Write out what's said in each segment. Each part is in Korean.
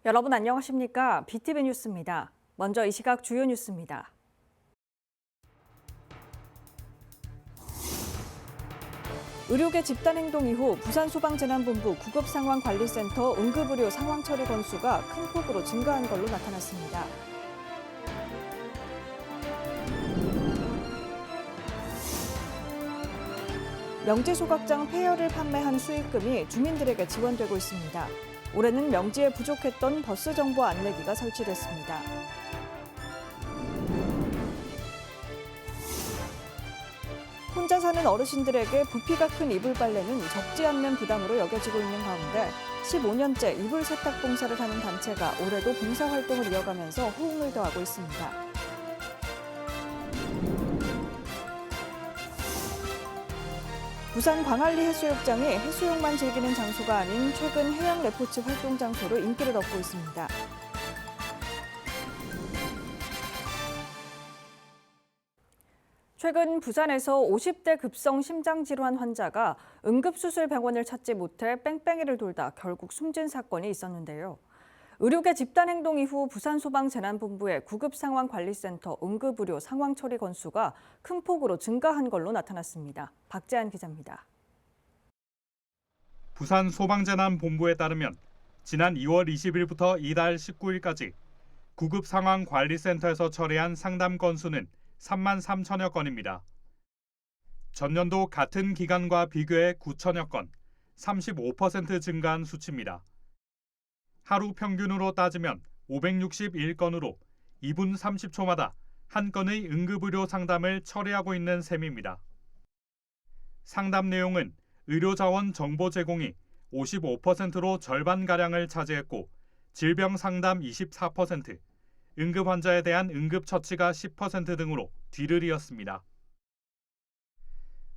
여러분 안녕하십니까? BTV 뉴스입니다. 먼저 이 시각 주요 뉴스입니다. 의료계 집단행동 이후 부산소방재난본부 구급상황관리센터 응급의료 상황처리 건수가 큰 폭으로 증가한 걸로 나타났습니다. 명지소각장 폐혈을 판매한 수익금이 주민들에게 지원되고 있습니다. 올해는 명지에 부족했던 버스 정보 안내기가 설치됐습니다. 혼자 사는 어르신들에게 부피가 큰 이불 빨래는 적지 않는 부담으로 여겨지고 있는 가운데 15년째 이불 세탁 봉사를 하는 단체가 올해도 봉사활동을 이어가면서 호응을 더하고 있습니다. 부산 광안리 해수욕장이 해수욕만 즐기는 장소가 아닌 최근 해양 레포츠 활동 장소로 인기를 얻고 있습니다. 최근 부산에서 50대 급성 심장질환 환자가 응급수술병원을 찾지 못해 뺑뺑이를 돌다 결국 숨진 사건이 있었는데요. 의료계 집단행동 이후 부산소방재난본부의 구급상황관리센터 응급의료 상황처리 건수가 큰 폭으로 증가한 걸로 나타났습니다. 박재한 기자입니다. 부산소방재난본부에 따르면 지난 2월 20일부터 이달 19일까지 구급상황관리센터에서 처리한 상담 건수는 3만 3천여 건입니다. 전년도 같은 기간과 비교해 9천여 건, 35% 증가한 수치입니다. 하루 평균으로 따지면 561건으로 2분 30초마다 한 건의 응급의료 상담을 처리하고 있는 셈입니다. 상담 내용은 의료자원 정보 제공이 55%로 절반가량을 차지했고 질병 상담 24%, 응급 환자에 대한 응급처치가 10% 등으로 뒤를 이었습니다.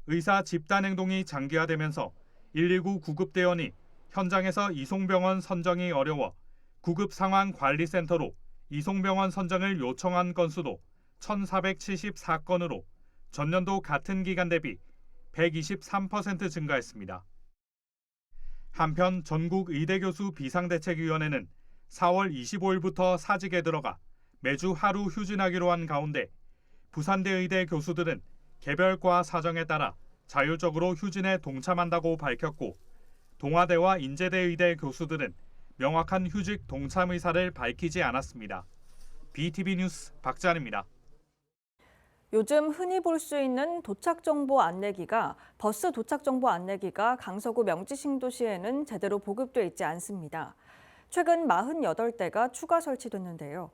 의사 집단 행동이 장기화되면서 119 구급대원이 현장에서 이송병원 선정이 어려워 구급상황관리센터로 이송병원 선정을 요청한 건수도 1,474건으로 전년도 같은 기간 대비 123% 증가했습니다. 한편 전국의대교수 비상대책위원회는 4월 25일부터 사직에 들어가 매주 하루 휴진하기로 한 가운데 부산대의대 교수들은 개별과 사정에 따라 자율적으로 휴진에 동참한다고 밝혔고 동아대와 인제대 의대 교수들은 명확한 휴직 동참 의사를 밝히지 않았습니다. BTV 뉴스 박재한입니다. 요즘 흔히 볼 수 있는 도착정보 안내기가 버스 도착정보 안내기가 강서구 명지신도시에는 제대로 보급돼 있지 않습니다. 최근 48대가 추가 설치됐는데요.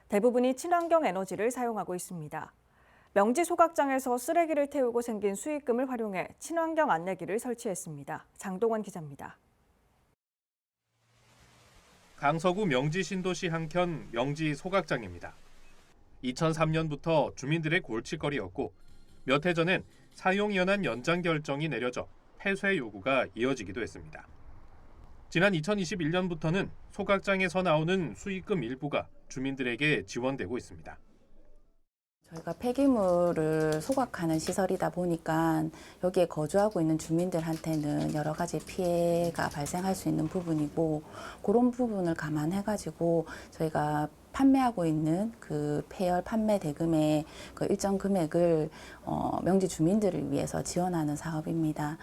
대부분이 친환경 에너지를 사용하고 있습니다. 명지 소각장에서 쓰레기를 태우고 생긴 수익금을 활용해 친환경 안내기를 설치했습니다. 장동원 기자입니다. 강서구 명지 신도시 한켠 명지 소각장입니다. 2003년부터 주민들의 골칫거리였고 몇 해 전엔 사용연한 연장 결정이 내려져 폐쇄 요구가 이어지기도 했습니다. 지난 2021년부터는 소각장에서 나오는 수익금 일부가 주민들에게 지원되고 있습니다. 저희가 폐기물을 소각하는 시설이다 보니까 여기에 거주하고 있는 주민들한테는 여러 가지 피해가 발생할 수 있는 부분이고 그런 부분을 감안해가지고 저희가 판매하고 있는 그 폐열 판매 대금의 그 일정 금액을 명지 주민들을 위해서 지원하는 사업입니다.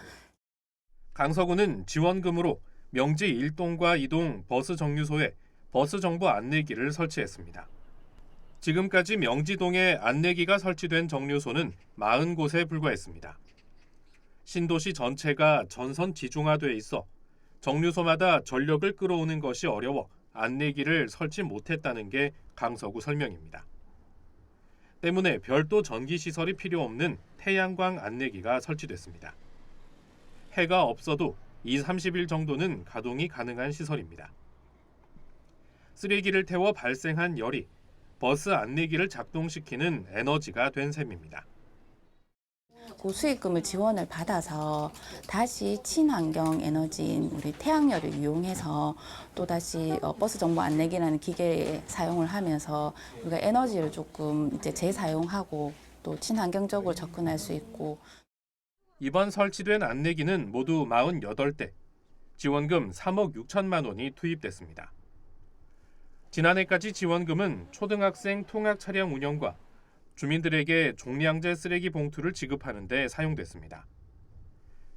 강서구는 지원금으로 명지 1동과 2동 버스 정류소에 버스 정보 안내기를 설치했습니다. 지금까지 명지동에 안내기가 설치된 정류소는 40곳에 불과했습니다. 신도시 전체가 전선 지중화돼 있어 정류소마다 전력을 끌어오는 것이 어려워 안내기를 설치 못했다는 게 강서구 설명입니다. 때문에 별도 전기시설이 필요 없는 태양광 안내기가 설치됐습니다. 해가 없어도 20-30일 정도는 가동이 가능한 시설입니다. 쓰레기를 태워 발생한 열이 버스 안내기를 작동시키는 에너지가 된 셈입니다. 그 수익금을 지원을 받아서 다시 친환경 에너지인 우리 태양열을 이용해서 또다시 버스 정보 안내기라는 기계에 사용을 하면서 우리가 에너지를 조금 이제 재사용하고 또 친환경적으로 접근할 수 있고. 이번 설치된 안내기는 모두 48대, 지원금 3억 6천만 원이 투입됐습니다. 지난해까지 지원금은 초등학생 통학 차량 운영과 주민들에게 종량제 쓰레기 봉투를 지급하는 데 사용됐습니다.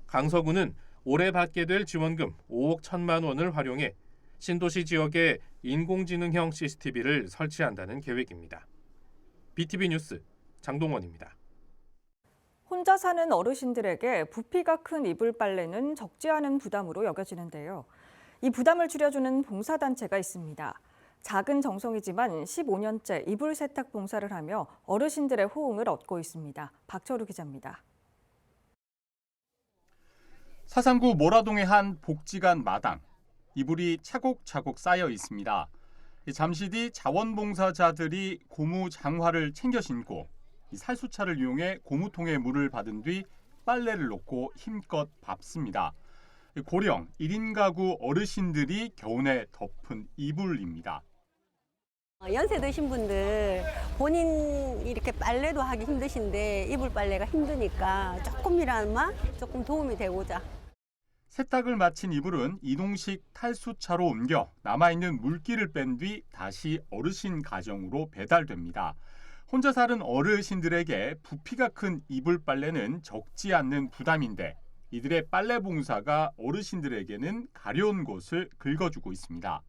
강서구는 올해 받게 될 지원금 5억 1천만 원을 활용해 신도시 지역에 인공지능형 CCTV를 설치한다는 계획입니다. BTV 뉴스 장동원입니다. 혼자 사는 어르신들에게 부피가 큰 이불 빨래는 적지 않은 부담으로 여겨지는데요. 이 부담을 줄여주는 봉사단체가 있습니다. 작은 정성이지만 15년째 이불 세탁 봉사를 하며 어르신들의 호응을 얻고 있습니다. 박철우 기자입니다. 사상구 모라동의 한 복지관 마당. 이불이 차곡차곡 쌓여 있습니다. 잠시 뒤 자원봉사자들이 고무 장화를 챙겨 신고 살수차를 이용해 고무통에 물을 받은 뒤 빨래를 놓고 힘껏 밟습니다. 고령 1인 가구 어르신들이 겨우내 덮은 이불입니다. 연세 드신 분들 본인 이렇게 빨래도 하기 힘드신데 이불 빨래가 힘드니까 조금이나마 조금 도움이 되고자. 세탁을 마친 이불은 이동식 탈수차로 옮겨 남아있는 물기를 뺀 뒤 다시 어르신 가정으로 배달됩니다. 혼자 사는 어르신들에게 부피가 큰 이불 빨래는 적지 않는 부담인데 이들의 빨래 봉사가 어르신들에게는 가려운 곳을 긁어주고 있습니다.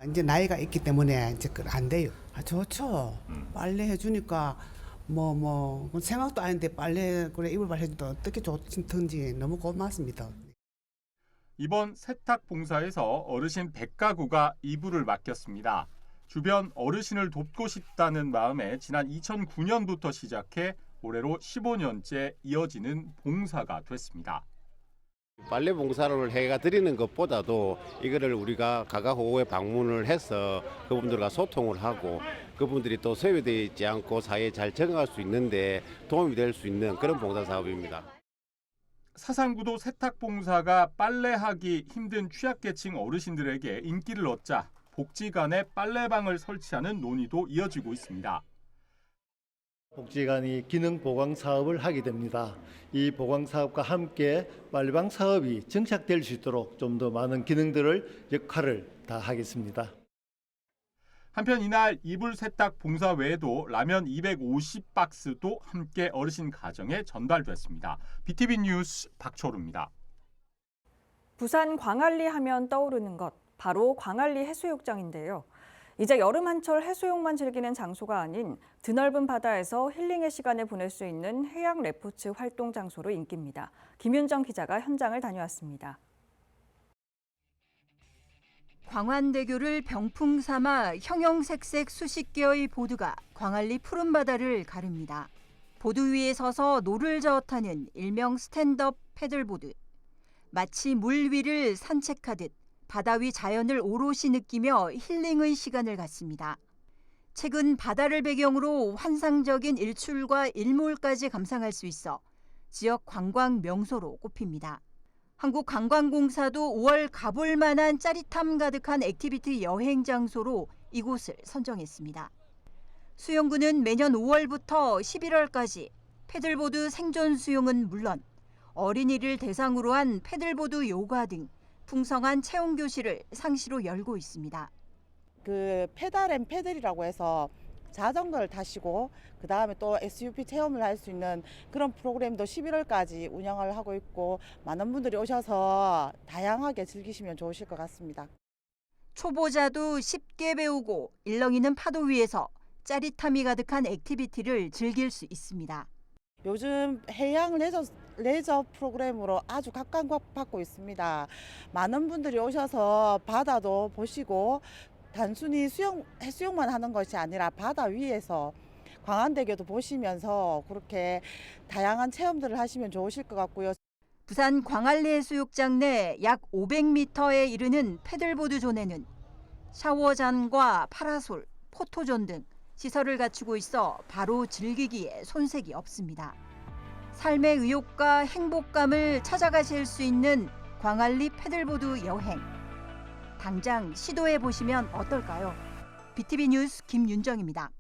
이제 나이가 있기 때문에 이제 안 돼요. 좋죠. 빨래 해주니까 생각도 안 했는데 빨래 그래 이불 빨래 해주니까 어떻게 좋든지 너무 고맙습니다. 이번 세탁 봉사에서 어르신 100가구가 이불을 맡겼습니다. 주변 어르신을 돕고 싶다는 마음에 지난 2009년부터 시작해 올해로 15년째 이어지는 봉사가 됐습니다. 빨래 봉사를 해가 드리는 것보다도 이거를 우리가 가가호에 방문을 해서 그분들과 소통을 하고 그분들이 또 소외되어 있지 않고 사회에 잘 적응할 수 있는데 도움이 될 수 있는 그런 봉사 사업입니다. 사상구도 세탁 봉사가 빨래하기 힘든 취약계층 어르신들에게 인기를 얻자 복지관에 빨래방을 설치하는 논의도 이어지고 있습니다. 복지관이 기능 보강 사업을 하게 됩니다. 이 보강 사업과 함께 빨래방 사업이 정착될 수 있도록 좀 더 많은 기능들을 역할을 다 하겠습니다. 한편 이날 이불 세탁 봉사 외에도 라면 250박스도 함께 어르신 가정에 전달됐습니다. BTV 뉴스 박철우입니다. 부산 광안리 하면 떠오르는 것, 바로 광안리 해수욕장인데요. 이제 여름 한철 해수욕만 즐기는 장소가 아닌 드넓은 바다에서 힐링의 시간을 보낼 수 있는 해양 레포츠 활동 장소로 인기입니다. 김윤정 기자가 현장을 다녀왔습니다. 광안대교를 병풍 삼아 형형색색 수십 개의 보드가 광안리 푸른 바다를 가릅니다. 보드 위에 서서 노를 저어 타는 일명 스탠드업 패들보드. 마치 물 위를 산책하듯 바다 위 자연을 오롯이 느끼며 힐링의 시간을 갖습니다. 최근 바다를 배경으로 환상적인 일출과 일몰까지 감상할 수 있어 지역 관광 명소로 꼽힙니다. 한국관광공사도 5월 가볼 만한 짜릿함 가득한 액티비티 여행 장소로 이곳을 선정했습니다. 수영구는 매년 5월부터 11월까지 패들보드 생존 수영은 물론 어린이를 대상으로 한 패들보드 요가 등 풍성한 체험 교실을 상시로 열고 있습니다. 그 페달 앤 패들이라고 해서 자전거를 타시고 그 다음에 또 SUP 체험을 할 수 있는 그런 프로그램도 11월까지 운영을 하고 있고 많은 분들이 오셔서 다양하게 즐기시면 좋으실 것 같습니다. 초보자도 쉽게 배우고 일렁이는 파도 위에서 짜릿함이 가득한 액티비티를 즐길 수 있습니다. 요즘 해양 레저 프로그램으로 아주 각광받고 있습니다. 많은 분들이 오셔서 바다도 보시고 단순히 해수욕만 하는 것이 아니라 바다 위에서 광안대교도 보시면서 그렇게 다양한 체험들을 하시면 좋으실 것 같고요. 부산 광안리 해수욕장 내 약 500m에 이르는 패들보드 존에는 샤워잔과 파라솔, 포토존 등 시설을 갖추고 있어 바로 즐기기에 손색이 없습니다. 삶의 의욕과 행복감을 찾아가실 수 있는 광안리 패들보드 여행. 당장 시도해 보시면 어떨까요? BTV 뉴스 김윤정입니다.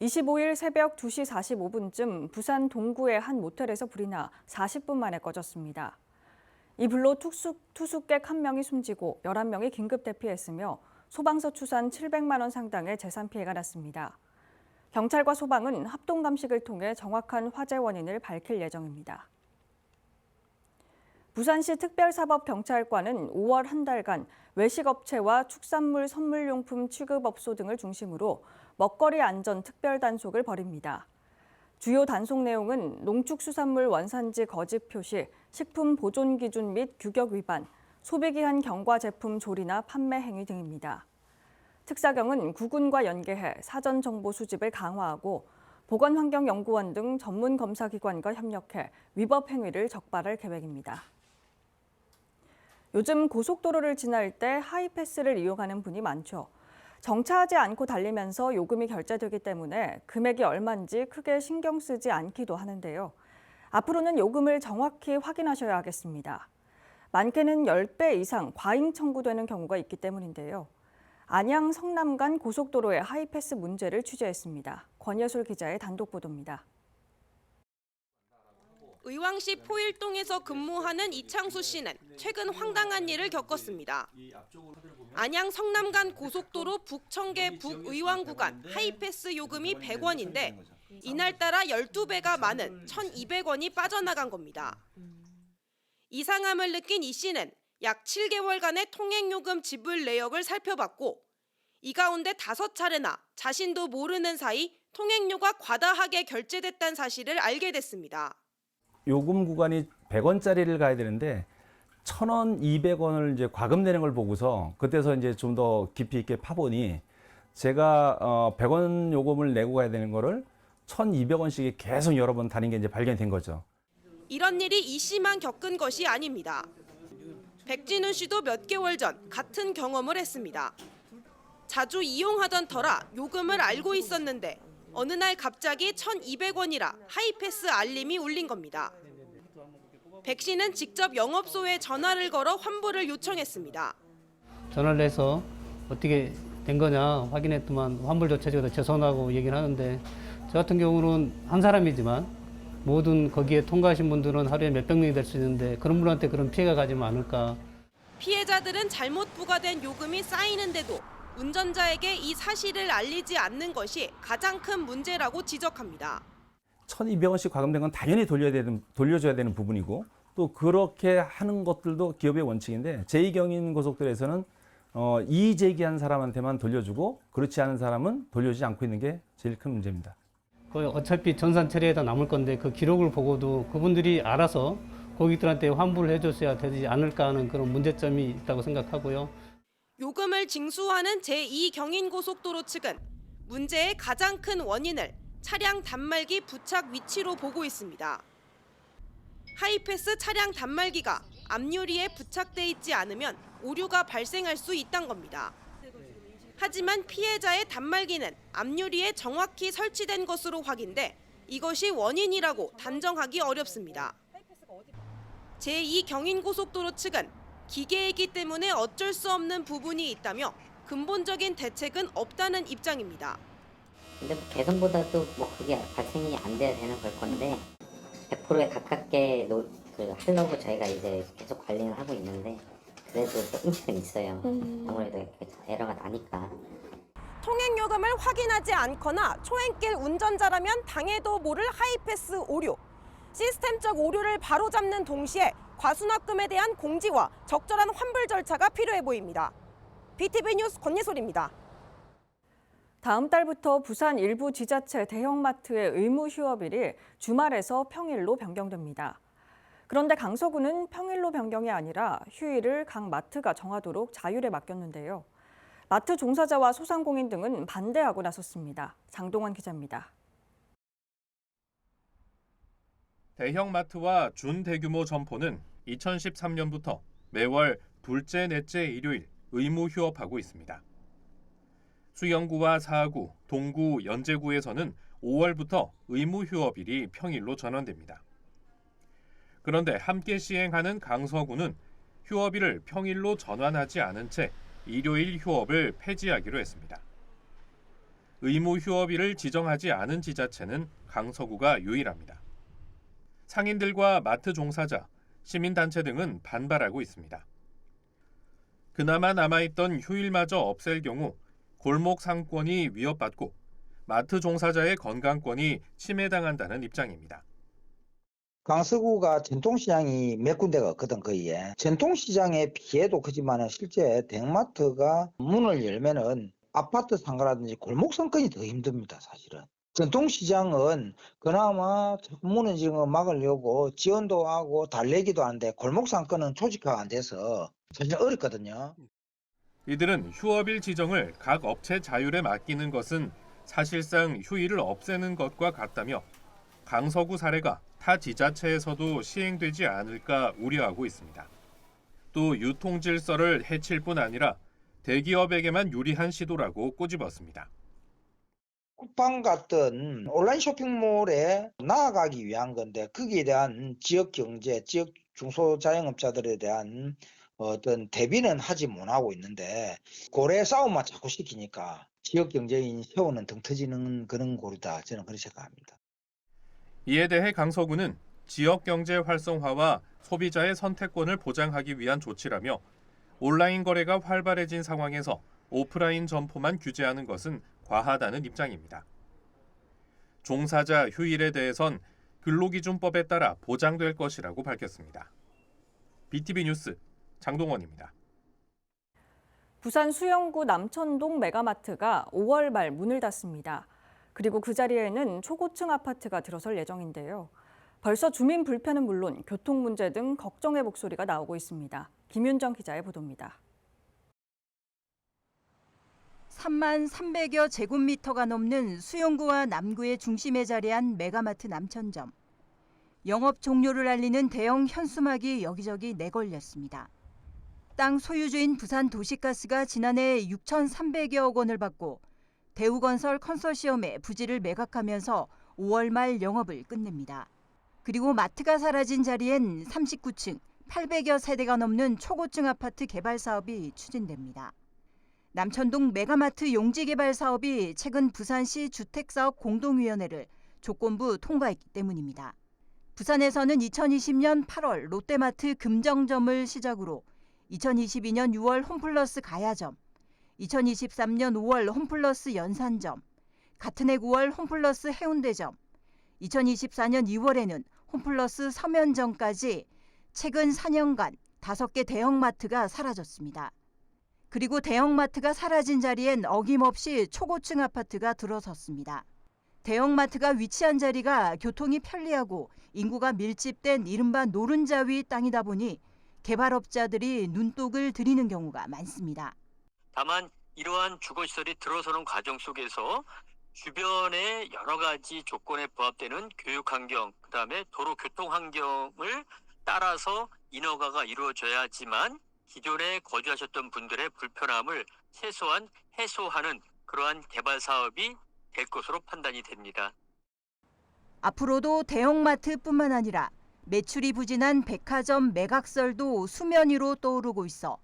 25일 새벽 2시 45분쯤 부산 동구의 한 모텔에서 불이 나 40분 만에 꺼졌습니다. 이 불로 투숙객 1명이 숨지고 11명이 긴급 대피했으며 소방서 추산 700만 원 상당의 재산 피해가 났습니다. 경찰과 소방은 합동 감식을 통해 정확한 화재 원인을 밝힐 예정입니다. 부산시 특별사법경찰관은 5월 한 달간 외식업체와 축산물 선물용품 취급업소 등을 중심으로 먹거리 안전 특별 단속을 벌입니다. 주요 단속 내용은 농축수산물 원산지 거짓 표시, 식품 보존 기준 및 규격 위반, 소비기한 경과 제품 조리나 판매 행위 등입니다. 특사경은 구군과 연계해 사전 정보 수집을 강화하고 보건환경연구원 등 전문 검사기관과 협력해 위법 행위를 적발할 계획입니다. 요즘 고속도로를 지날 때 하이패스를 이용하는 분이 많죠. 정차하지 않고 달리면서 요금이 결제되기 때문에 금액이 얼마인지 크게 신경 쓰지 않기도 하는데요. 앞으로는 요금을 정확히 확인하셔야 하겠습니다. 많게는 10배 이상 과잉 청구되는 경우가 있기 때문인데요. 안양 성남 간 고속도로의 하이패스 문제를 취재했습니다. 권예솔 기자의 단독 보도입니다. 의왕시 포일동에서 근무하는 이창수 씨는 최근 황당한 일을 겪었습니다. 안양 성남 간 고속도로 북청계 북의왕 구간 하이패스 요금이 100원인데 이날따라 12배가 많은 1,200원이 빠져나간 겁니다. 이상함을 느낀 이 씨는 약 7개월간의 통행요금 지불 내역을 살펴봤고 이 가운데 5차례나 자신도 모르는 사이 통행료가 과다하게 결제됐다는 사실을 알게 됐습니다. 요금 구간이 100원짜리를 가야 되는데 1,000원, 200원을 이제 과금 내는 걸 보고서 그때서 이제 좀 더 깊이 있게 파보니 제가 100원 요금을 내고 가야 되는 거를 1,200원씩이 계속 여러 번 다닌 게 이제 발견이 된 거죠. 이런 일이 이 씨만 겪은 것이 아닙니다. 백진훈 씨도 몇 개월 전 같은 경험을 했습니다. 자주 이용하던 터라 요금을 알고 있었는데 어느 날 갑자기 1,200원이라 하이패스 알림이 울린 겁니다. 백 씨는 직접 영업소에 전화를 걸어 환불을 요청했습니다. 전화를 해서 어떻게 된 거냐 확인했더만 환불 조치해줘서 죄송하다고 얘기를 하는데 저 같은 경우는 한 사람이지만 모든 거기에 통과하신 분들은 하루에 몇백 명이 될 수 있는데 그런 분한테 그런 피해가 가지면 않을까. 피해자들은 잘못 부과된 요금이 쌓이는데도 운전자에게 이 사실을 알리지 않는 것이 가장 큰 문제라고 지적합니다. 1,200원씩 과금된 건 당연히 돌려줘야 되는 부분이고 또 그렇게 하는 것들도 기업의 원칙인데 제2경인 고속도로에서는 이의 제기한 사람한테만 돌려주고 그렇지 않은 사람은 돌려주지 않고 있는 게 제일 큰 문제입니다. 어차피 전산 처리에다 남을 건데 그 기록을 보고도 그분들이 알아서 고객들한테 환불을 해줬어야 되지 않을까 하는 그런 문제점이 있다고 생각하고요. 요금을 징수하는 제2경인고속도로 측은 문제의 가장 큰 원인을 차량 단말기 부착 위치로 보고 있습니다. 하이패스 차량 단말기가 앞유리에 부착돼 있지 않으면 오류가 발생할 수 있다는 겁니다. 하지만 피해자의 단말기는 앞유리에 정확히 설치된 것으로 확인돼 이것이 원인이라고 단정하기 어렵습니다. 제2경인고속도로 측은 기계이기 때문에 어쩔 수 없는 부분이 있다며 근본적인 대책은 없다는 입장입니다. 근데 개선보다도 그게 발생이 안 돼야 되는 걸 건데 100%에 가깝게 하려고 저희가 이제 계속 관리를 하고 있는데 그래도 조금씩은 있어요. 아무래도 에러가 나니까. 통행요금을 확인하지 않거나 초행길 운전자라면 당해도 모를 하이패스 오류. 시스템적 오류를 바로잡는 동시에 과수납금에 대한 공지와 적절한 환불 절차가 필요해 보입니다. BTV 뉴스 권예솔입니다. 다음 달부터 부산 일부 지자체 대형마트의 의무 휴업일이 주말에서 평일로 변경됩니다. 그런데 강서구는 평일로 변경이 아니라 휴일을 각 마트가 정하도록 자율에 맡겼는데요. 마트 종사자와 소상공인 등은 반대하고 나섰습니다. 장동원 기자입니다. 대형마트와 준대규모 점포는 2013년부터 매월 둘째, 넷째 일요일 의무 휴업하고 있습니다. 수영구와 사구, 동구, 연제구에서는 5월부터 의무 휴업일이 평일로 전환됩니다. 그런데 함께 시행하는 강서구는 휴업일을 평일로 전환하지 않은 채 일요일 휴업을 폐지하기로 했습니다. 의무 휴업일을 지정하지 않은 지자체는 강서구가 유일합니다. 상인들과 마트 종사자, 시민단체 등은 반발하고 있습니다. 그나마 남아있던 휴일마저 없앨 경우 골목 상권이 위협받고 마트 종사자의 건강권이 침해당한다는 입장입니다. 강서구가 전통시장이 몇 군데가 없거든 거기에. 전통시장의 피해도 크지만 실제 대형마트가 문을 열면은 아파트 상가라든지 골목 상권이 더 힘듭니다 사실은. 전통시장은 그나마 문을 지금 막으려고 지원도 하고 달래기도 하는데 골목 상권은 조직화가 안 돼서 사실 어렵거든요. 이들은 휴업일 지정을 각 업체 자율에 맡기는 것은 사실상 휴일을 없애는 것과 같다며 강서구 사례가 타 지자체에서도 시행되지 않을까 우려하고 있습니다. 또 유통 질서를 해칠 뿐 아니라 대기업에게만 유리한 시도라고 꼬집었습니다. 쿠팡 같은 온라인 쇼핑몰에 나아가기 위한 건데 거기에 대한 지역 경제, 지역 중소자영업자들에 대한 어떤 대비는 하지 못하고 있는데 고래 싸움만 자꾸 시키니까 지역 경제인 세우는 등 터지는 그런 고리다. 저는 그렇게 생각합니다. 이에 대해 강서구는 지역 경제 활성화와 소비자의 선택권을 보장하기 위한 조치라며 온라인 거래가 활발해진 상황에서 오프라인 점포만 규제하는 것은 과하다는 입장입니다. 종사자 휴일에 대해선 근로기준법에 따라 보장될 것이라고 밝혔습니다. BTV 뉴스 장동원입니다. 부산 수영구 남천동 메가마트가 5월 말 문을 닫습니다. 그리고 그 자리에는 초고층 아파트가 들어설 예정인데요. 벌써 주민 불편은 물론 교통 문제 등 걱정의 목소리가 나오고 있습니다. 김윤정 기자의 보도입니다. 3만 300여 제곱미터가 넘는 수영구와 남구의 중심에 자리한 메가마트 남천점. 영업 종료를 알리는 대형 현수막이 여기저기 내걸렸습니다. 땅 소유주인 부산도시가스가 지난해 6,300여억 원을 받고 대우건설 컨소시엄에 부지를 매각하면서 5월 말 영업을 끝냅니다. 그리고 마트가 사라진 자리엔 39층 800여 세대가 넘는 초고층 아파트 개발 사업이 추진됩니다. 남천동 메가마트 용지 개발 사업이 최근 부산시 주택사업 공동위원회를 조건부 통과했기 때문입니다. 부산에서는 2020년 8월 롯데마트 금정점을 시작으로 2022년 6월 홈플러스 가야점, 2023년 5월 홈플러스 연산점, 같은 해 9월 홈플러스 해운대점, 2024년 2월에는 홈플러스 서면점까지 최근 4년간 5개 대형마트가 사라졌습니다. 그리고 대형마트가 사라진 자리엔 어김없이 초고층 아파트가 들어섰습니다. 대형마트가 위치한 자리가 교통이 편리하고 인구가 밀집된 이른바 노른자 위 땅이다 보니 개발업자들이 눈독을 들이는 경우가 많습니다. 다만 이러한 주거시설이 들어서는 과정 속에서 주변의 여러 가지 조건에 부합되는 교육환경, 그다음에 도로 교통환경을 따라서 인허가가 이루어져야지만 기존에 거주하셨던 분들의 불편함을 최소한 해소하는 그러한 개발 사업이 될 것으로 판단이 됩니다. 앞으로도 대형마트뿐만 아니라 매출이 부진한 백화점 매각설도 수면 위로 떠오르고 있어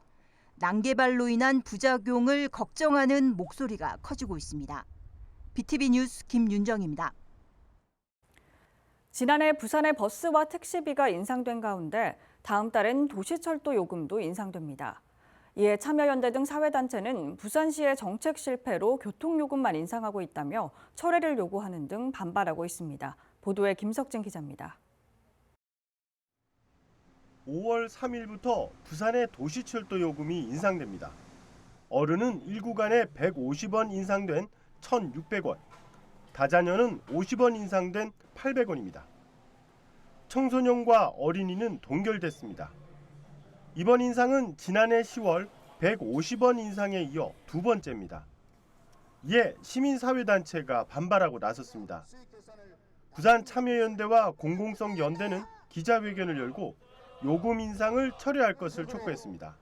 난개발로 인한 부작용을 걱정하는 목소리가 커지고 있습니다. BTV 뉴스 김윤정입니다. 지난해 부산의 버스와 택시비가 인상된 가운데 다음 달엔 도시철도 요금도 인상됩니다. 이에 참여연대 등 사회단체는 부산시의 정책 실패로 교통요금만 인상하고 있다며 철회를 요구하는 등 반발하고 있습니다. 보도에 김석진 기자입니다. 5월 3일부터 부산의 도시철도 요금이 인상됩니다. 어른은 1구간에 150원 인상된 1,600원, 다자녀는 50원 인상된 800원입니다. 청소년과 어린이는 동결됐습니다. 이번 인상은 지난해 10월 150원 인상에 이어 두 번째입니다. 이에 시민사회단체가 반발하고 나섰습니다. 부산참여연대와 공공성연대는 기자회견을 열고 요금 인상을 철회할 것을 촉구했습니다.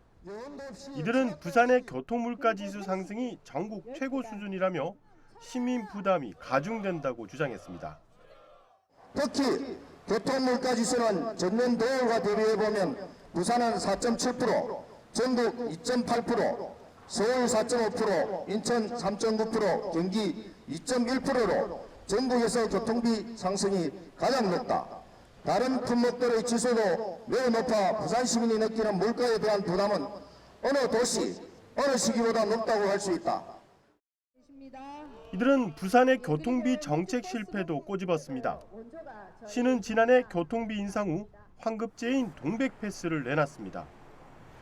이들은 부산의 교통물가지수 상승이 전국 최고 수준이라며 시민 부담이 가중된다고 주장했습니다. 특히 교통물가지수는 전년 동월과 대비해보면 부산은 4.7%, 전국 2.8%, 서울 4.5%, 인천 3.9%, 경기 2.1%로 전국에서 교통비 상승이 가장 높다. 다른 품목들의 지수도 매우 높아 부산 시민이 느끼는 물가에 대한 부담은 어느 도시, 어느 시기보다 높다고 할 수 있다. 이들은 부산의 교통비 정책 실패도 꼬집었습니다. 시는 지난해 교통비 인상 후 환급제인 동백패스를 내놨습니다.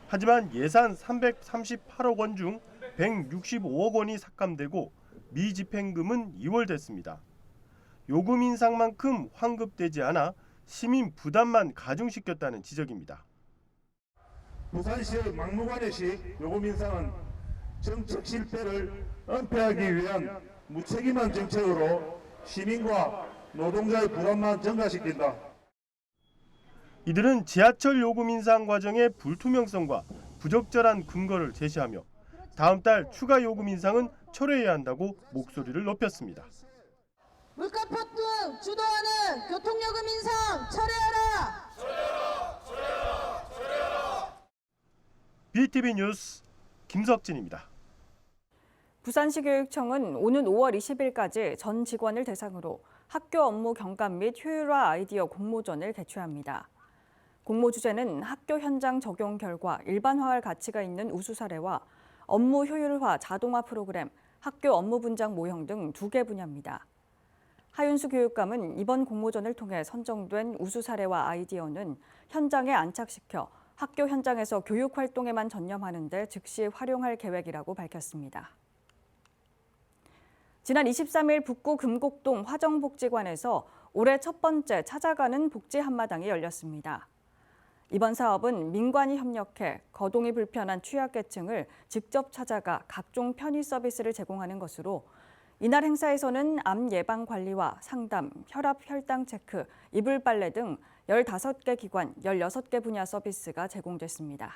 하지만 예산 338억 원 중 165억 원이 삭감되고 미집행금은 2월됐습니다. 요금 인상만큼 환급되지 않아 시민 부담만 가중시켰다는 지적입니다. 부산시의 막무가내식 요금 인상은 정책 실패를 은폐하기 위한 무책임한 정책으로 시민과 노동자의 부담만 증가시킨다. 이들은 지하철 요금 인상 과정의 불투명성과 부적절한 근거를 제시하며 다음 달 추가 요금 인상은 철회해야 한다고 목소리를 높였습니다. 물가 폭등 주도하는 교통요금 인상 철회하라! BTV 뉴스 김석진입니다. 부산시 교육청은 오는 5월 20일까지 전 직원을 대상으로 학교 업무 경감 및 효율화 아이디어 공모전을 개최합니다. 공모 주제는 학교 현장 적용 결과 일반화할 가치가 있는 우수 사례와 업무 효율화 자동화 프로그램, 학교 업무 분장 모형 등 2개 분야입니다. 하윤수 교육감은 이번 공모전을 통해 선정된 우수 사례와 아이디어는 현장에 안착시켜 학교 현장에서 교육 활동에만 전념하는 데 즉시 활용할 계획이라고 밝혔습니다. 지난 23일 북구 금곡동 화정복지관에서 올해 첫 번째 찾아가는 복지 한마당이 열렸습니다. 이번 사업은 민관이 협력해 거동이 불편한 취약계층을 직접 찾아가 각종 편의 서비스를 제공하는 것으로 이날 행사에서는 암 예방 관리와 상담, 혈압 혈당 체크, 이불 빨래 등 15개 기관, 16개 분야 서비스가 제공됐습니다.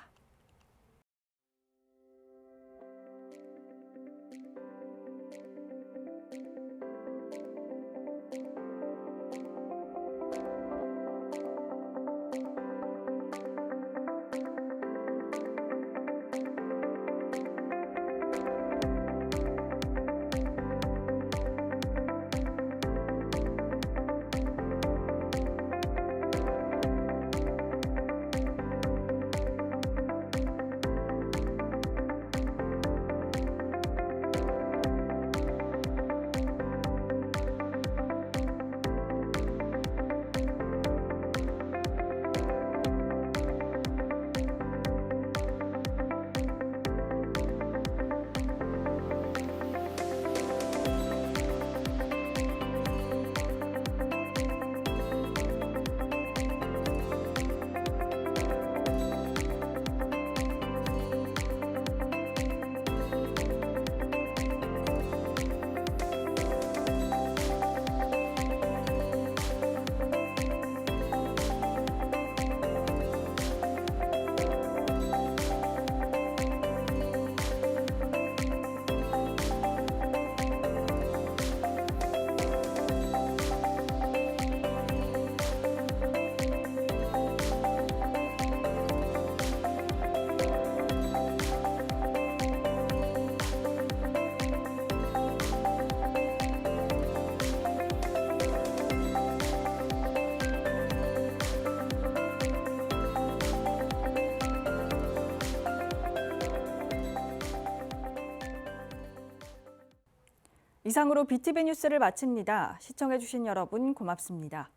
이상으로 BTV 뉴스를 마칩니다. 시청해주신 여러분 고맙습니다.